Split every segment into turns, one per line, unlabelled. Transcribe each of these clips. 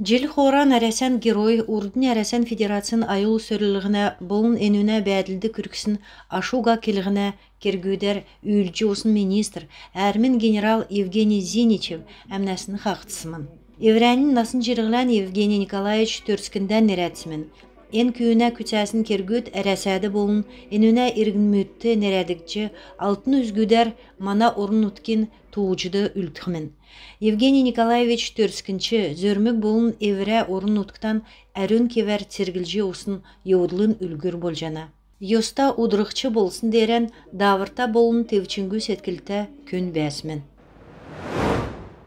Жил хоран әрәсән герой урдын әрәсән федерациян айыл сөрілігіне болын енуіне бәділді күркісін ашуға келігіне кергүүдер үйлчі осын министр әрмін генерал Евгений Зиничев әмнәсін қақтысымын. Еврәнін насын жырғылан Евгений Николаевич Төрскінден нерәтсімін. En köyüne küçəsin kergüt әрәсәді болын, enüne irgin müttü nerədikçi, altın üzgüder mana orun utkin tuğucudu ültüxmin. Евгений Николаевич Төрскінші зөрмік болын evre orun utktan әрін кевер тергілжі осын еудылын үлгір болжана. Йоста удырықчы болсын дерен давырта болын тевчінгü сеткілті көн бәсмін.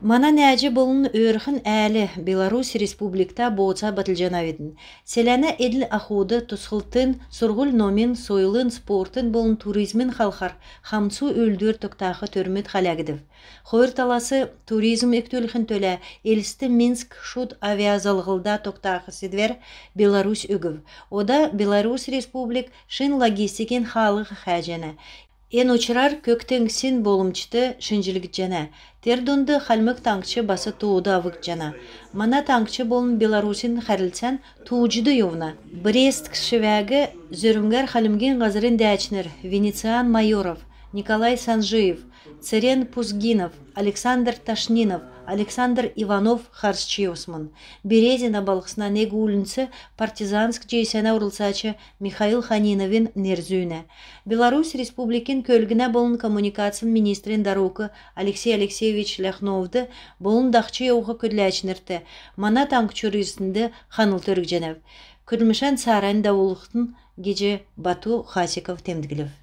Мана нәжі болын өрхін әлі Беларусь Республикта боğça батылжана ведін. Селәні edil ахуды тұсқылтын, сұрғыл номен, сойлын, спортын болын туризмін халқар, хамсу өлдір тоқтақы төрмет қалягыдыв. Қойыр таласы туризм өктөліхін төлі, елісті Минск шуд авиазалғылда тоқтақы сидвер Беларусь үгів. Ода Беларусь Республик шын логистикен халық қәжені. En uçurar köktengsin bolumçıtı şınjılgıt jana. Terdundu halmık tankçı bası tuğdu avık jana. Mana tankçı bolun Belarusin xarilsen tuğcudu yovna. Brest kışıvəgi zörümger halimgen gazırın dәчнер Venecian Mayorov, Nikolay Sanjiyev, Церен Пузгинов, Александр Ташнинов, Александр Иванов Харчиосман. Березина балқысына нег улінсі партизанск жейсена урылсачы Михаил Ханиновин нерзүйіне. Беларусь Республикин көлгіне болын коммуникацион министрин даруқы Алексей Алексеевич Ляхновды болын дақчы еуғы көдләчнерті. Мана танкчурисінде ханыл төрік женев. Күрмішен сарайн дауылықтың геже Бату Хасиков темдігілів.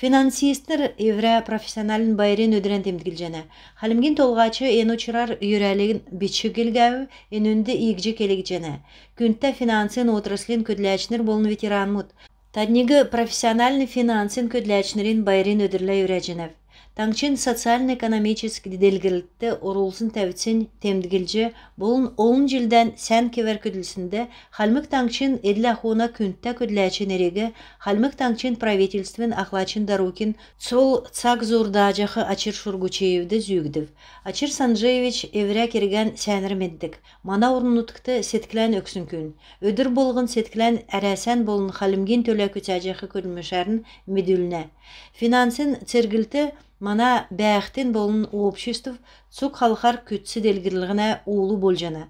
Финансистер евре профессионалын байрен өдірен темдігілжені. Халімген толғачы ен ұчырар үйрәлігін бітші келгәуі, ен өнді игжі келігжені. Күнтті финансин отраслин көдләчінер болын ветеран мұд. Таднегі профессиональный финансин көдләчінерін байрен өдірлі үйрәженев. Таңчын социально-экономический делгілікті орулсын тәвітсін темдігілжі болын 10 жылдан сән кевер көділсінде халмық таңчын едлі ақуына күнтті көділәчін ереге халмық таңчын правительствен ақлачын дарукин сол цак зордажақы Ачир Шургучеевді зүйгдів. Ачир Санжеевич евре керген сәнірмеддік. Мана орнутықты сеткілән өксін күн. Өдір болғын сеткілән әрәсән болын халімген төлі көтәжақы көрілмішәрін медүліне. Финансын цергілті Мана бәқтен болын обществ цук халқар күтсі делгірлігіне олу болжана.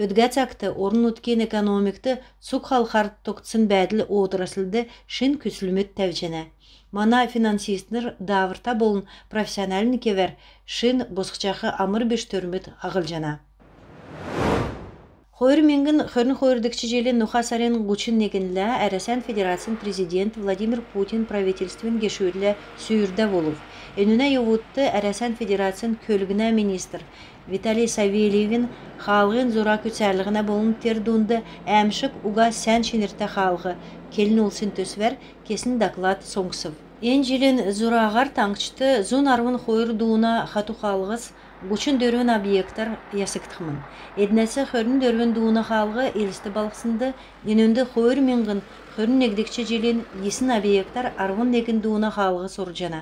Өдгі цақты орын өткен экономикті цук халқар тоқтсын бәділ отырасылды шын күсілмет тәвчені. Мана финансистнер давырта болын профессионалын кевер шын босқчақы амыр беш төрмет ағылжана. Хойыр менгін хөрін хойырдыкчы желен Нухасарен ғучын негінлі әрәсән Федерациян президент Владимир Путин правительствен кешуірлі сүйірді болув. Өніне евутты әрәсән Федерациян көлгіне министр Виталий Савельевин халғын зора күтсәрлігіне болын тердунды әмшік уға сән шенірті халғы келін олсын төсвер кесін доклад соңсып. Ен желен зорағар таңчыты зон арвын хойыр дуына хату халғыз Гучын дөрвен объекттар ясыктықмын. Еднәсі хөрін дөрвен дуына халғы елісті балқсынды, енөнді хойыр менғын хөрін негдекчі желен есін объекттар арвын неген дуына халғы соржана.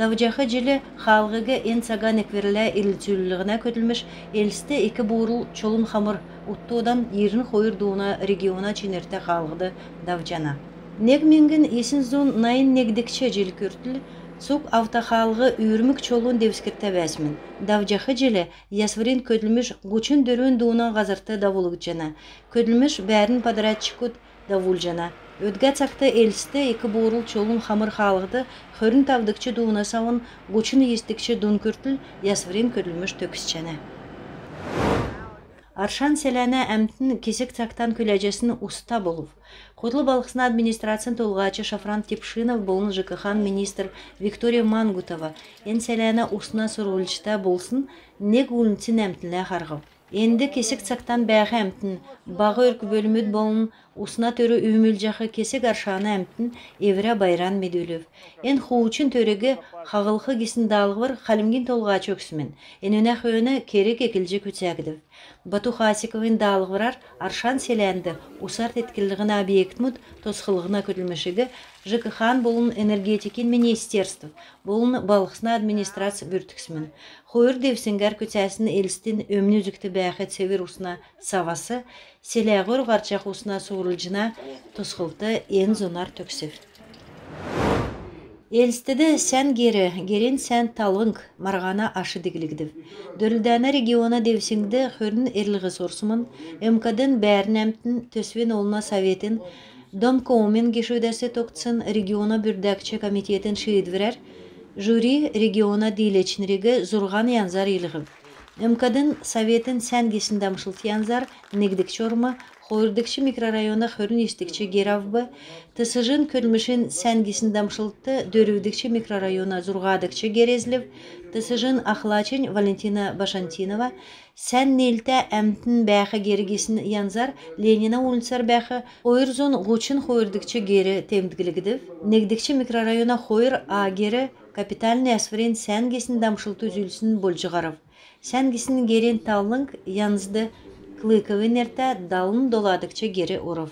Давжақы желі халғығы ен саған екверілі елітсүлілігіне көтілміш елісті екі буырыл чолын хамыр ұттудан ерін хойыр дуына региона ченерті халғыды давжана. Нег менгін есін зон найын негдекчі жел көртіл, Сук автохалғы үйірмік чолун девскетті бәсмін. Давжақы желі ясварин көділміш ғучын дөрін дуынан ғазырты давулық жана. Көділміш бәрін падыратчы көд давул жана. Өдгі цақты елісті екі борыл чолун хамыр халғыды хөрін тавдықчы дуына сауын ғучын естікчі дун көртіл ясварин көділміш төкіс жана. Аршан селәне әмтін кесек цақтан көләжесін уста болув. Қотлы балықсына администрациян толғачы Шафран Тепшинов болын ЖКХ министр Виктория Мангутова ен селәне усына сұрғылшыта болсын нег улынцин әмтінлі қарғып. Енді кесек цақтан бәғі әмтін бағы өркі бөлімет болын усына төрі үйміл жақы кесек аршаны әмтін евре байран медөлів. Ен хуучын төрігі қағылқы кесін далғыр қалымген толғачы өксімен. Ен өнәқ өні керек екілжі көтсәгідів. Бату Хасиковын далғырар аршан селәнді усарт еткілігіна объект мұд тосқылығына көтілмешігі ЖКХ болын энергетикин министерств, болын балықсына администрация бүртіксімін. Хойыр девсенгер көтәсін елістін өмін үзікті бәқет север усына савасы, селәғыр ғарчақ усына соғырылжына тұсқылты ен зонар төксів. Елістіді сән герен сән талғынг марғана ашы дегілігдів. Дөрілдәні региона девсеңді көрін ерлігі сорсымын, МКД'n бәрін әмтін төсвен олына советін, Домкоумен кешөдәсе тоқтсын региона бүрдәкче комитетін шейдверер, жюри региона дейлечінрегі зұрған янзар елігім. МКД'n советін сән кесіндамшылт янзар негдік чормы, Хойырдыкчы микрорайона хөрін естікчі Геравбы, тысыжын көлмішін сәнгесін дамшылтты дөрівдікчі микрорайона зұрғадыкчы Герезлев, тысыжын Ахлачын Валентина Башантинова, сән нелті әмтін бәқі гергесін янзар Ленина улицар бәқі ойырзон ғучын хойырдыкчы гері темдігілігдів, негдікчі микрорайона хойыр агері капиталны әсвірен сәнгесін дамшылты үзілсін болжығаров. Сәнгесін герен талынг янзды Клыковы нерта далын доладыкчы гері оров.